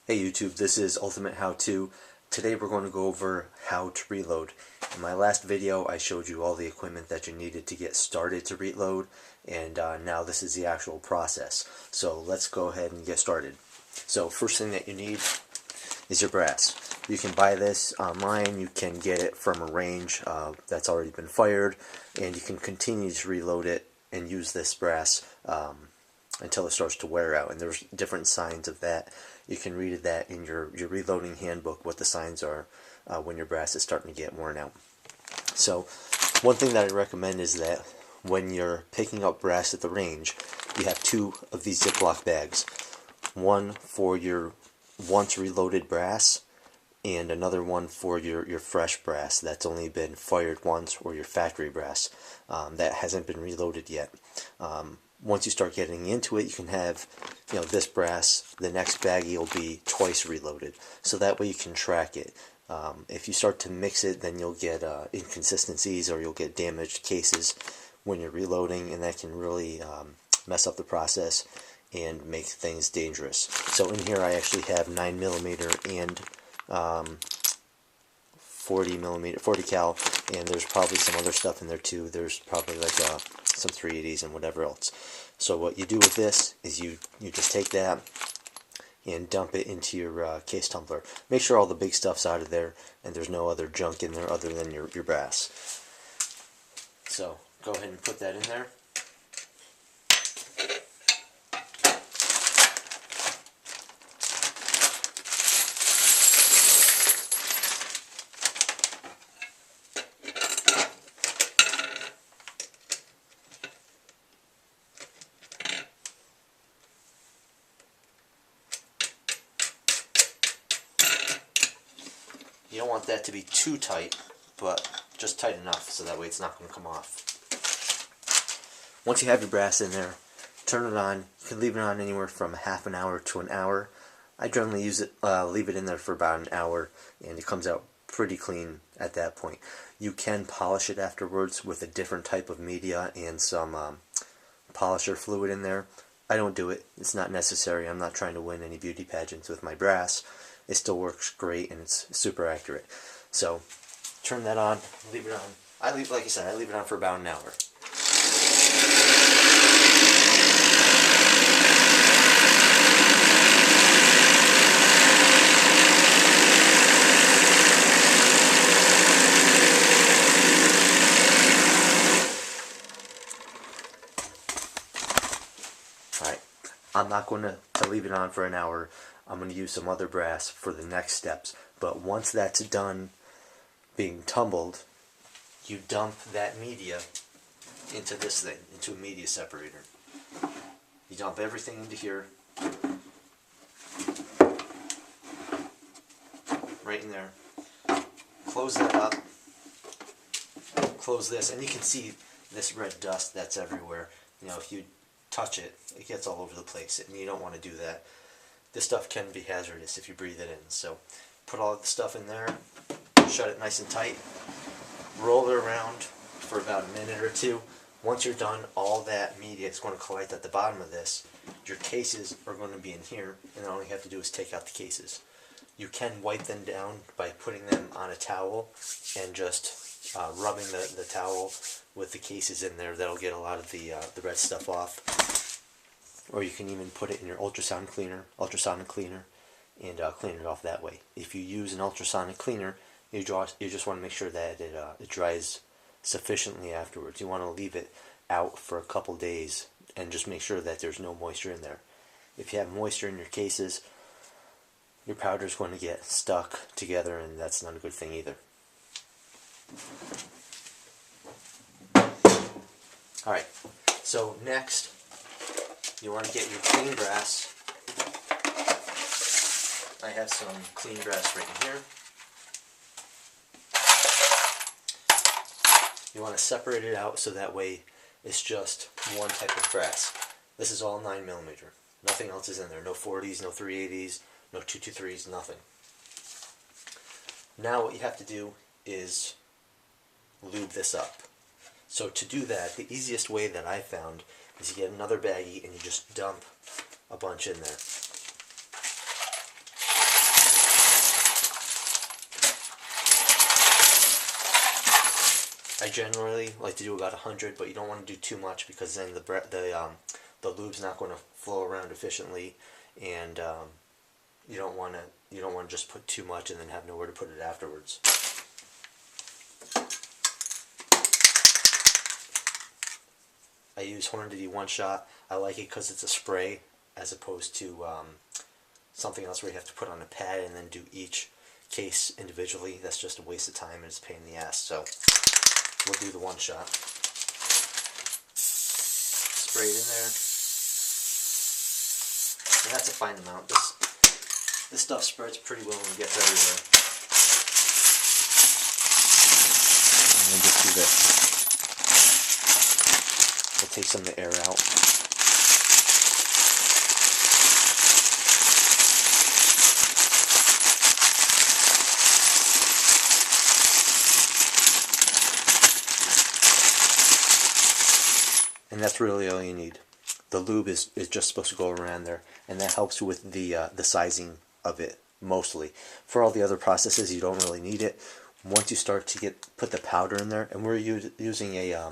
Hey YouTube, this is Ultimate How To. Today we're going to go over how to reload. In my last video I showed you all the equipment that you needed to get started to reload, and now this is the actual process. So let's go ahead and get started. So first thing that you need is your brass. You can buy this online, you can get it from a range that's already been fired, and you can continue to reload it and use this brass until it starts to wear out. And there's different signs of that. You can read that in your reloading handbook, what the signs are when your brass is starting to get worn out. So one thing that I recommend is that when you're picking up brass at the range, you have two of these Ziploc bags. One for your once reloaded brass, and another one for your fresh brass that's only been fired once, or your factory brass that hasn't been reloaded yet. Once you start getting into it, you can have, this brass, the next baggie will be twice reloaded, so that way you can track it. If you start to mix it, then you'll get inconsistencies, or you'll get damaged cases when you're reloading, and that can really mess up the process and make things dangerous. So in here I actually have 9mm and 40 cal, and there's probably some other stuff in there too. There's probably like some 380s and whatever else. So what you do with this is you just take that and dump it into your case tumbler. Make sure all the big stuff's out of there and there's no other junk in there other than your brass. So go ahead and put that in there. You don't want that to be too tight, but just tight enough so that way it's not going to come off. Once you have your brass in there, turn it on. You can leave it on anywhere from half an hour to an hour. I generally leave it in there for about an hour, and it comes out pretty clean at that point. You can polish it afterwards with a different type of media and some polisher fluid in there. I don't do it. It's not necessary. I'm not trying to win any beauty pageants with my brass. It still works great and it's super accurate. So turn that on, leave it on. Like I said, I leave it on for about an hour. Alright, I'm not going to leave it on for an hour. I'm going to use some other brass for the next steps. But once that's done being tumbled, you dump that media into this thing, into a media separator. You dump everything into here, right in there. Close that up. Close this, and you can see this red dust that's everywhere. If you touch it, it gets all over the place, and you don't want to do that. This stuff can be hazardous if you breathe it in. So put all the stuff in there, shut it nice and tight, roll it around for about a minute or two. Once you're done, all that media is going to collect at the bottom of this. Your cases are going to be in here, and all you have to do is take out the cases. You can wipe them down by putting them on a towel and just rubbing the towel with the cases in there. That'll get a lot of the red stuff off. Or you can even put it in your ultrasonic cleaner, and clean it off that way. If you use an ultrasonic cleaner, you just want to make sure that it dries sufficiently afterwards. You want to leave it out for a couple days and just make sure that there's no moisture in there. If you have moisture in your cases, your powder is going to get stuck together, and that's not a good thing either. Alright, so next, you want to get your clean brass. I have some clean brass right in here. You want to separate it out so that way it's just one type of brass. This is all 9mm. Nothing else is in there. No 40s, no 380s, no 223s, nothing. Now what you have to do is lube this up. So to do that, the easiest way that I found is you get another baggie and you just dump a bunch in there. I generally like to do about 100, but you don't want to do too much because then the lube's not going to flow around efficiently, and you don't want to just put too much and then have nowhere to put it afterwards. I use Hornady One Shot. I like it because it's a spray as opposed to something else where you have to put on a pad and then do each case individually. That's just a waste of time and it's a pain in the ass. So we'll do the One Shot. Spray it in there. And that's a fine amount. This stuff spreads pretty well and gets everywhere. And then just do this. We'll take some of the air out. And that's really all you need. The lube is just supposed to go around there, and that helps with the sizing of it mostly. For all the other processes, you don't really need it. Once you start to put the powder in there, and we're using a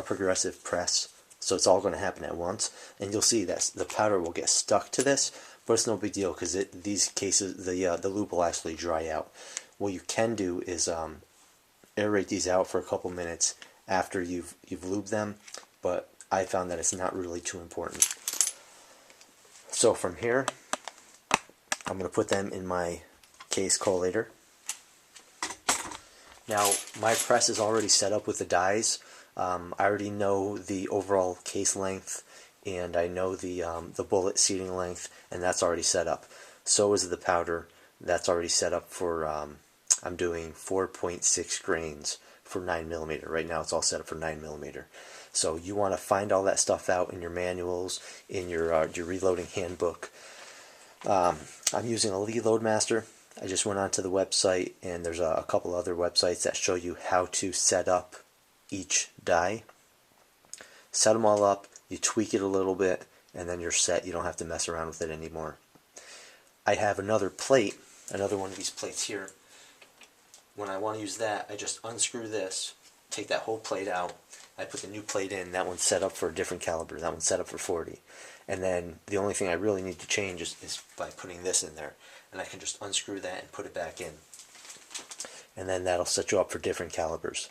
progressive press, so it's all going to happen at once, and you'll see that the powder will get stuck to this, but it's no big deal because these cases the lube will actually dry out. What you can do is aerate these out for a couple minutes after you've lubed them, but I found that it's not really too important. So from here, I'm going to put them in my case collator. Now my press is already set up with the dies. I already know the overall case length, and I know the bullet seating length, and that's already set up. So is the powder. That's already set up for, I'm doing 4.6 grains for 9mm. Right now it's all set up for 9mm. So you want to find all that stuff out in your manuals, in your reloading handbook. I'm using a Lee Loadmaster. I just went onto the website, and there's a couple other websites that show you how to set up each die. Set them all up, you tweak it a little bit, and then you're set. You don't have to mess around with it anymore. I have another plate, another one of these plates here. When I want to use that, I just unscrew this, take that whole plate out, I put the new plate in. That one's set up for a different caliber, that one's set up for 40. And then the only thing I really need to change is by putting this in there. And I can just unscrew that and put it back in. And then that'll set you up for different calibers.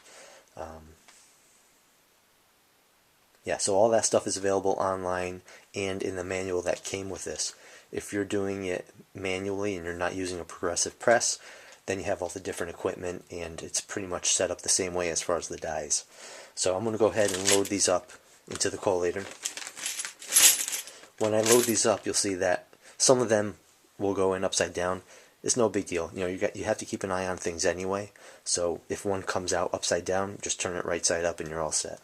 Yeah, so all that stuff is available online and in the manual that came with this. If you're doing it manually and you're not using a progressive press, then you have all the different equipment, and it's pretty much set up the same way as far as the dies. So I'm going to go ahead and load these up into the collator. When I load these up, you'll see that some of them will go in upside down. It's no big deal. You have to keep an eye on things anyway. So if one comes out upside down, just turn it right side up and you're all set.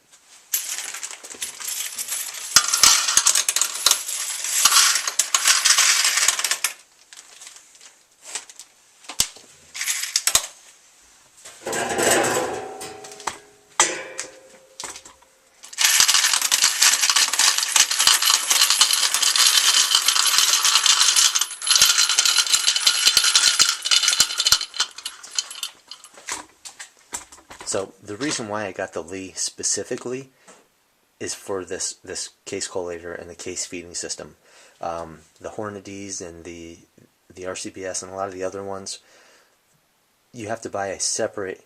So the reason why I got the Lee specifically is for this case collator and the case feeding system. The Hornadys and the RCBS and a lot of the other ones, you have to buy a separate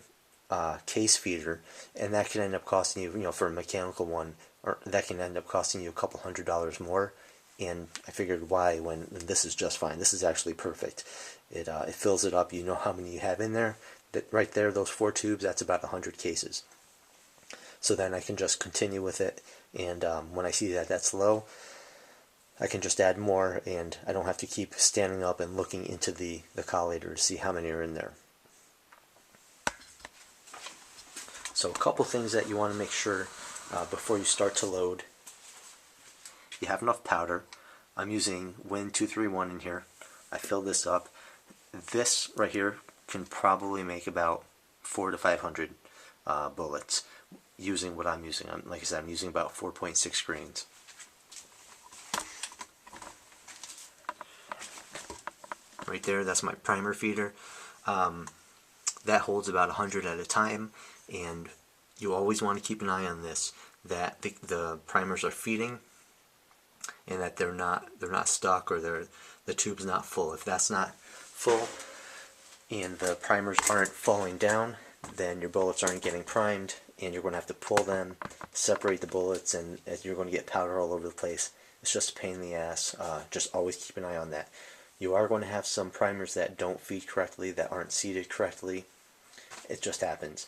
case feeder, and that can end up costing you, for a mechanical one, or that can end up costing you a couple $100s more. And I figured, why, when this is just fine. This is actually perfect. It fills it up. You know how many you have in there. That right there, those 4 tubes, that's about 100 cases. So then I can just continue with it, and when I see that that's low, I can just add more, and I don't have to keep standing up and looking into the collator to see how many are in there. So a couple things that you want to make sure before you start to load. You have enough powder. I'm using Win 231 in here. I filled this up. This right here can probably make about 400 to 500 bullets using what I'm using. Like I said, I'm using about 4.6 grains. Right there, that's my primer feeder. That holds about 100 at a time, and you always want to keep an eye on this, that the primers are feeding and that they're not stuck, or the tube's not full. If that's not full and the primers aren't falling down, then your bullets aren't getting primed, and you're going to have to pull them, separate the bullets, and you're going to get powder all over the place. It's just a pain in the ass. Just always keep an eye on that. You are going to have some primers that don't feed correctly, that aren't seated correctly. It just happens.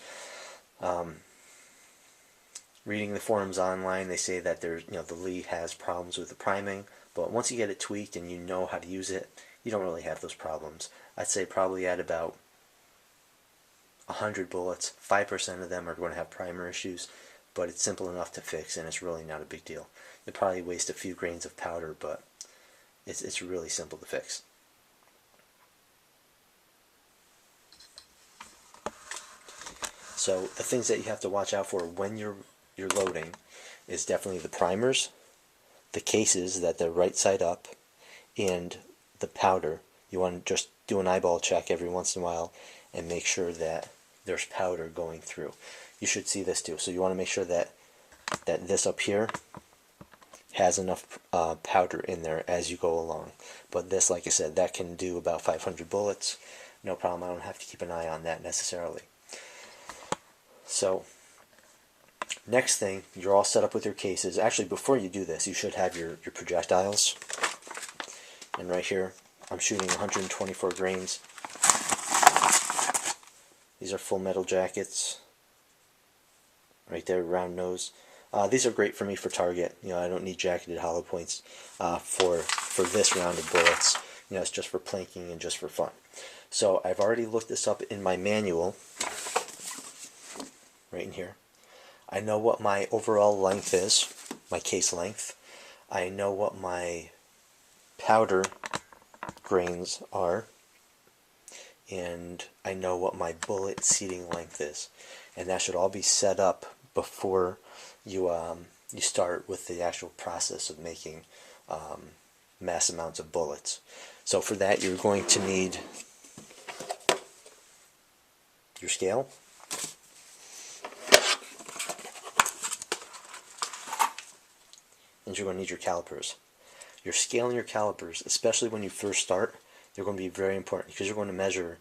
Reading the forums online, they say that there's, the Lee has problems with the priming, but once you get it tweaked and you know how to use it, you don't really have those problems. I'd say probably at about 100 bullets, 5% of them are going to have primer issues, but it's simple enough to fix, and it's really not a big deal. You'll probably waste a few grains of powder, but it's really simple to fix. So the things that you have to watch out for when you're loading is definitely the primers, the cases that they're right side up, and the powder. You want to just do an eyeball check every once in a while and make sure that there's powder going through. You should see this too. So you want to make sure that this up here has enough powder in there as you go along. But this, like I said, that can do about 500 bullets. No problem. I don't have to keep an eye on that necessarily. So next thing, you're all set up with your cases. Actually, before you do this, you should have your projectiles. And right here, I'm shooting 124 grains. These are full metal jackets. Right there, round nose. These are great for me for target. I don't need jacketed hollow points for this round of bullets. It's just for planking and just for fun. So I've already looked this up in my manual, right in here. I know what my overall length is, my case length. I know what my powder grains are, and I know what my bullet seating length is, and that should all be set up before you start with the actual process of making mass amounts of bullets. So for that, you're going to need your scale, and you're going to need your calipers. Your scale and your calipers, especially when you first start, they're going to be very important because you're going to measure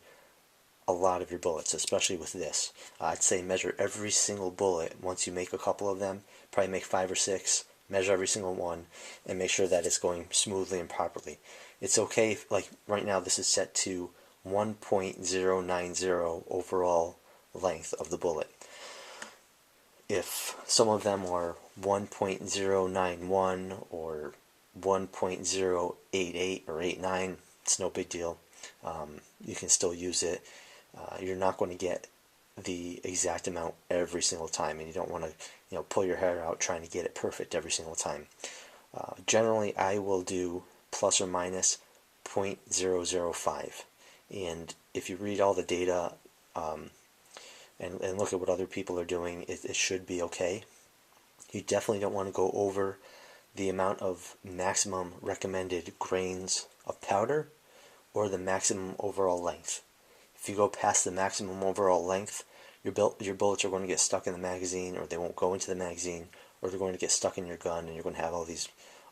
a lot of your bullets, especially with this. I'd say measure every single bullet once you make a couple of them. Probably make 5 or 6, measure every single one, and make sure that it's going smoothly and properly. It's okay if, like right now, this is set to 1.090 overall length of the bullet. If some of them are 1.091 or 1.088 or 89, it's no big deal. You can still use it. You're not going to get the exact amount every single time, and you don't want to pull your hair out trying to get it perfect every single time. Generally, I will do plus or minus 0.005, and if you read all the data and look at what other people are doing, it should be okay. You definitely don't want to go over the amount of maximum recommended grains of powder or the maximum overall length. If you go past the maximum overall length, your bullets are going to get stuck in the magazine, or they won't go into the magazine, or they're going to get stuck in your gun, and you're going to have all these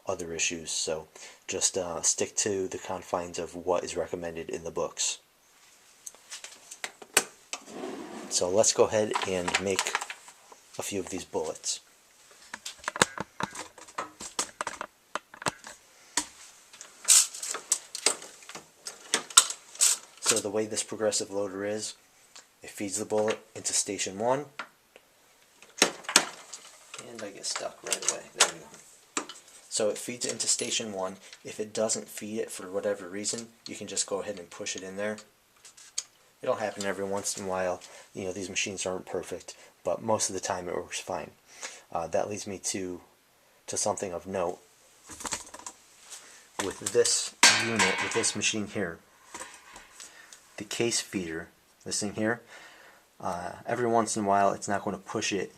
other issues. So just stick to the confines of what is recommended in the books. So let's go ahead and make a few of these bullets. So the way this progressive loader is, it feeds the bullet into station 1, and I get stuck right away. There we go. So it feeds it into station 1. If it doesn't feed it for whatever reason, you can just go ahead and push it in there. It'll happen every once in a while. These machines aren't perfect, but most of the time it works fine. That leads me to something of note. With this unit, with this machine here, the case feeder, this thing here, every once in a while it's not going to push it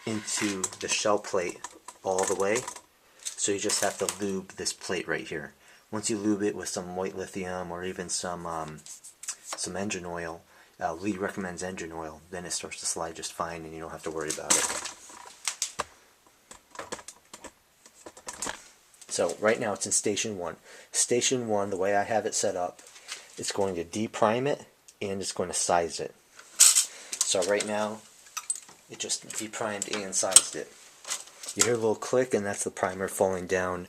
into the shell plate all the way, so you just have to lube this plate right here. Once you lube it with some white lithium or even some engine oil, Lee recommends engine oil. Then it starts to slide just fine and you don't have to worry about it. So right now it's in station 1. Station 1, the way I have it set up, it's going to deprime it and it's going to size it. So right now it just deprimed and sized it. You hear a little click and that's the primer falling down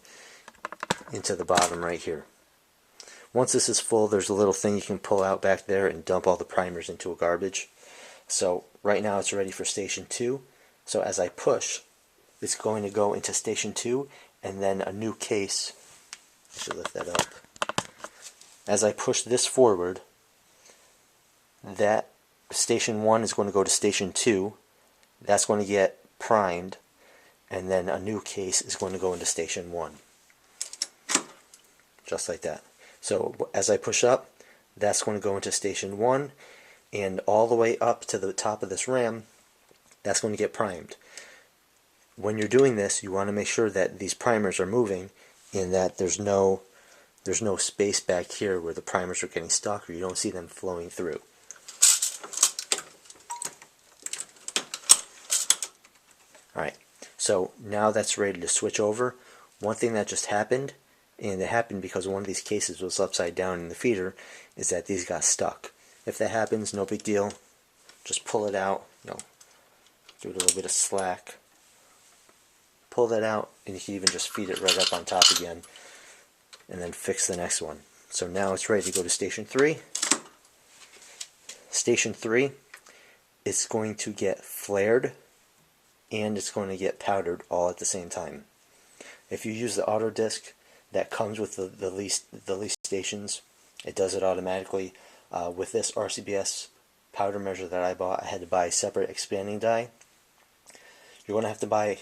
into the bottom right here. Once this is full, there's a little thing you can pull out back there and dump all the primers into a garbage. So right now it's ready for station 2. So as I push, it's going to go into station 2 and then a new case. I should lift that up. As I push this forward, that station 1 is going to go to station 2. That's going to get primed, and then a new case is going to go into station 1. Just like that. So as I push up, that's going to go into station 1, and all the way up to the top of this ram, that's going to get primed. When you're doing this, you want to make sure that these primers are moving and that there's no space back here where the primers are getting stuck or you don't see them flowing through. Alright, so now that's ready to switch over. One thing that just happened, and it happened because one of these cases was upside down in the feeder, is that these got stuck. If that happens, no big deal. Just pull it out, give it a little bit of slack. Pull that out, and you can even just feed it right up on top again, and then fix the next one. So now it's ready to go to station 3. Station 3, it's going to get flared, and it's going to get powdered all at the same time. If you use the auto disc that comes with the Lee stations, it does it automatically. With this RCBS powder measure that I bought, I had to buy a separate expanding die. You're going to have to buy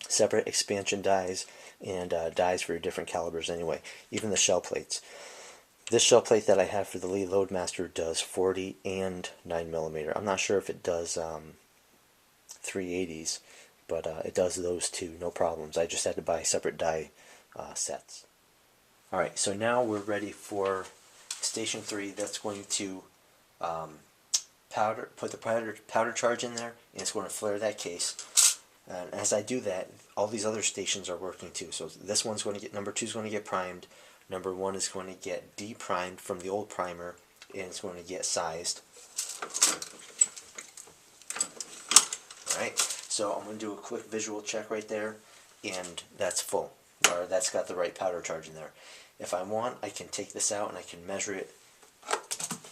separate expansion dies and dies for your different calibers anyway, even the shell plates. This shell plate that I have for the Lee Loadmaster does 40 and 9mm. I'm not sure if it does 380s, but it does those two, no problems. I just had to buy separate die sets. Alright, so now we're ready for station 3. That's going to put the powder charge in there, and it's going to flare that case. And as I do that, all these other stations are working too. So this one's going to get, number 2 is going to get primed, number 1 is going to get deprimed from the old primer, and it's going to get sized. Alright, so I'm going to do a quick visual check right there, and that's full, or that's got the right powder charge in there. If I want, I can take this out and I can measure it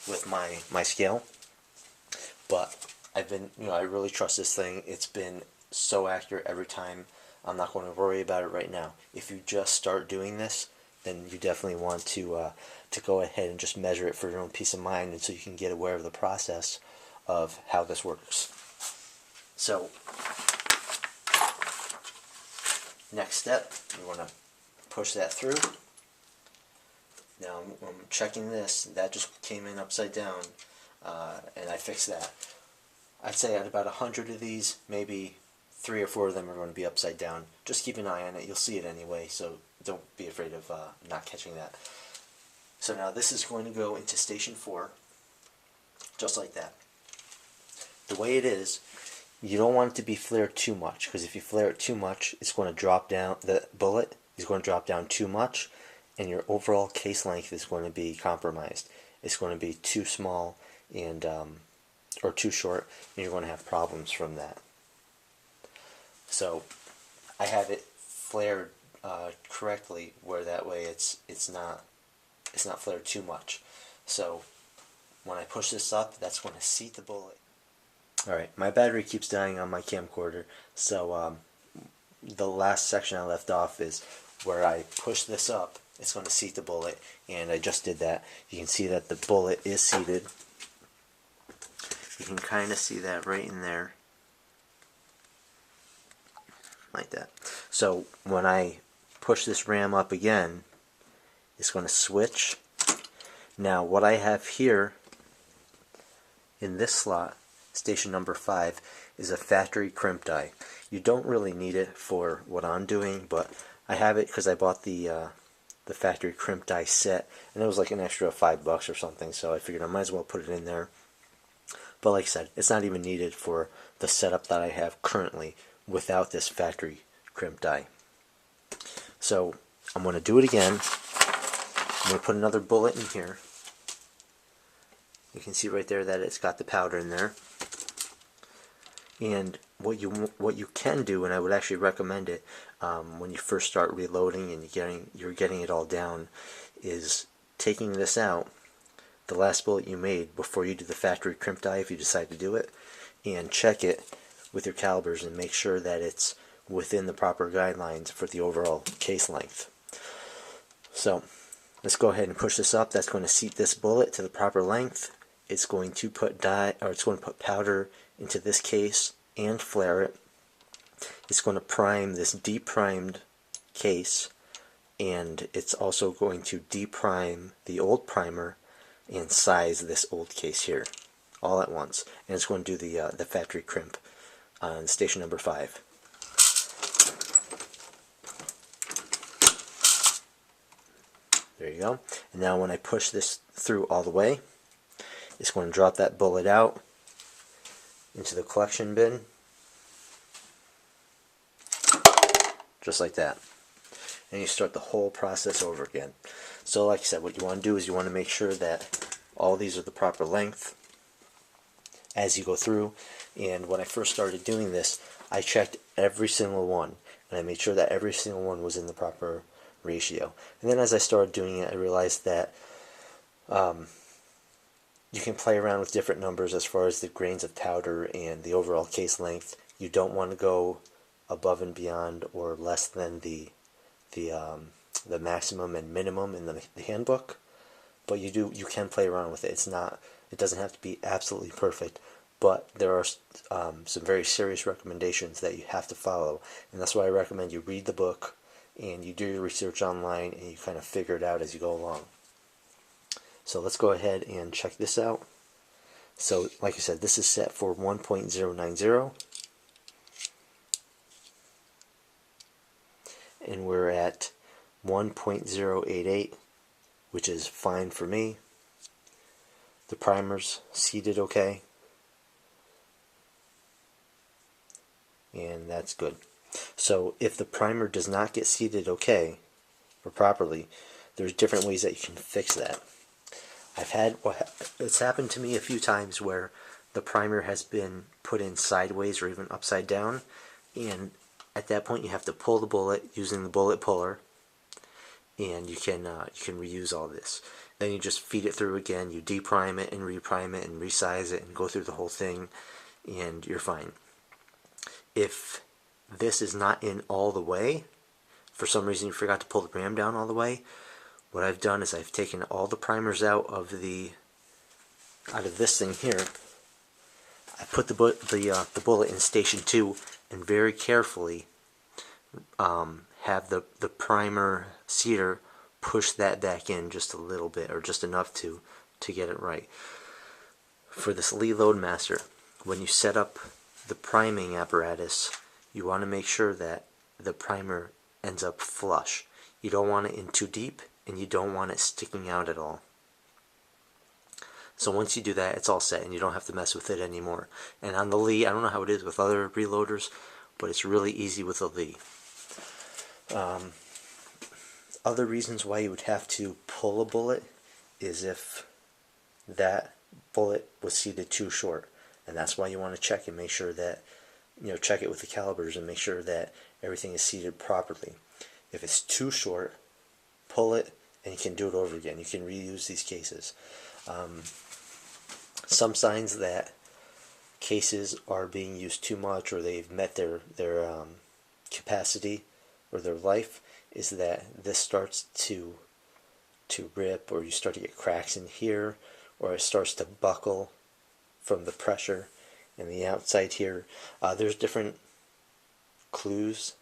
with my scale, but I really trust this thing. It's been so accurate every time. I'm not going to worry about it right now. If you just start doing this, then you definitely want to go ahead and just measure it for your own peace of mind, and so you can get aware of the process of how this works. So, next step, you want to push that through. Now I'm checking this. That just came in upside down, and I fixed that. I'd say at about 100 of these, maybe 3 or 4 of them are going to be upside down. Just keep an eye on it. You'll see it anyway, so don't be afraid of not catching that. So now this is going to go into station 4, just like that. The way it is, you don't want it to be flared too much, because if you flare it too much, it's going to drop down, the bullet is going to drop down too much, and your overall case length is going to be compromised. It's going to be too small and or too short, and you're going to have problems from that. So I have it flared correctly, where that way it's not flared too much. So when I push this up, that's going to seat the bullet. Alright, my battery keeps dying on my camcorder, so the last section I left off is where I push this up. It's going to seat the bullet, and I just did that. You can see that the bullet is seated. You can kind of see that right in there, like that. So when I push this ram up again, it's going to switch. Now what I have here in this slot, station number 5, is a factory crimp die. You don't really need it for what I'm doing, but I have it because I bought the factory crimp die set, and it was like an extra $5 or something, so I figured I might as well put it in there. But like I said, it's not even needed for the setup that I have currently without this factory crimp die. So I'm going to do it again. I'm going to put another bullet in here. You can see right there that it's got the powder in there. And what you can do, and I would actually recommend it when you first start reloading and you're getting it all down, is taking this out, the last bullet you made before you do the factory crimp die, if you decide to do it, and check it with your calibers and make sure that it's within the proper guidelines for the overall case length. So let's go ahead and push this up. That's going to seat this bullet to the proper length. It's going to put powder into this case and flare it. It's going to prime this deprimed case, and it's also going to deprime the old primer and size this old case here all at once. And it's going to do the factory crimp on station number 5. There you go. And now when I push this through all the way, it's going to drop that bullet out into the collection bin, just like that. And you start the whole process over again. So like I said, what you want to do is you want to make sure that all these are the proper length as you go through. And when I first started doing this, I checked every single one, and I made sure that every single one was in the proper ratio. And then as I started doing it, I realized that you can play around with different numbers as far as the grains of powder and the overall case length. You don't want to go above and beyond or less than the maximum and minimum in the handbook, but you can play around with it. It doesn't have to be absolutely perfect, but there are some very serious recommendations that you have to follow, and that's why I recommend you read the book and you do your research online and you kind of figure it out as you go along. So let's go ahead and check this out. So like I said, this is set for 1.090, and we're at 1.088, which is fine for me. The primer's seated okay, and that's good. So if the primer does not get seated okay or properly, there's different ways that you can fix that. It's happened to me a few times where the primer has been put in sideways or even upside down, and at that point you have to pull the bullet using the bullet puller, and you can reuse all this. Then you just feed it through again, you deprime it and reprime it and resize it and go through the whole thing, and you're fine. If this is not in all the way, for some reason you forgot to pull the ram down all the way, what I've done is I've taken all the primers out of this thing here. I put the bullet in station 2 and very carefully have the primer seater push that back in just a little bit, or just enough to get it right. For this Lee Loadmaster, when you set up the priming apparatus, you want to make sure that the primer ends up flush. You don't want it in too deep, and you don't want it sticking out at all. So once you do that, it's all set, and you don't have to mess with it anymore. And on the Lee, I don't know how it is with other reloaders, but it's really easy with the Lee. Other reasons why you would have to pull a bullet is if that bullet was seated too short, and that's why you want to check and make sure that, check it with the calibers and make sure that everything is seated properly. If it's too short, pull it and you can do it over again. You can reuse these cases. Some signs that cases are being used too much, or they've met their capacity or their life, is that this starts to rip, or you start to get cracks in here, or it starts to buckle from the pressure in the outside here. There's different clues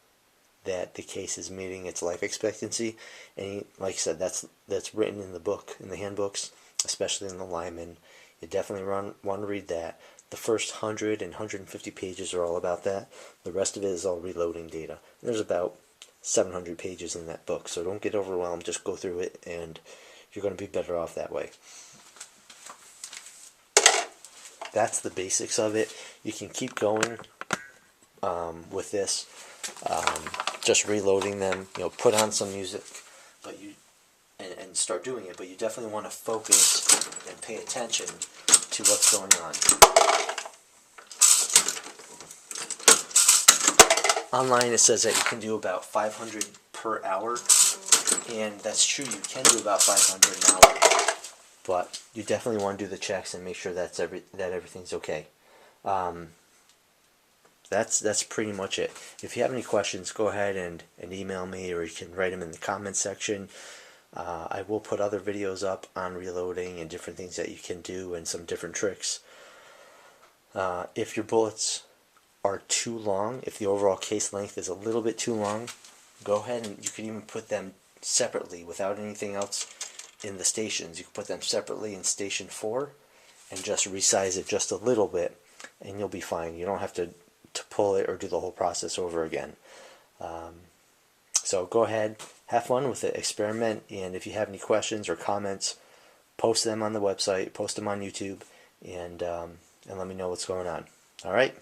that the case is meeting its life expectancy, and like I said, that's written in the book, in the handbooks, especially in the Lyman. You definitely want to read that. The first 100 and 150 pages are all about that. The rest of it is all reloading data. And there's about 700 pages in that book, so don't get overwhelmed. Just go through it, and you're going to be better off that way. that's the basics of it. You can keep going with this, just reloading them. Put on some music, but and start doing it. But you definitely want to focus and pay attention to what's going on. Online it says that you can do about 500 per hour, and that's true, you can do about 500 an hour, but you definitely want to do the checks and make sure that everything's okay. That's pretty much it. If you have any questions, go ahead and email me, or you can write them in the comments section. I will put other videos up on reloading and different things that you can do and some different tricks. If your bullets are too long, if the overall case length is a little bit too long, go ahead and you can even put them separately without anything else in the stations. You can put them separately in station 4 and just resize it just a little bit, and you'll be fine. You don't have to pull it or do the whole process over again. So go ahead, have fun with it, experiment, and if you have any questions or comments, post them on the website, post them on YouTube, and let me know what's going on. All right?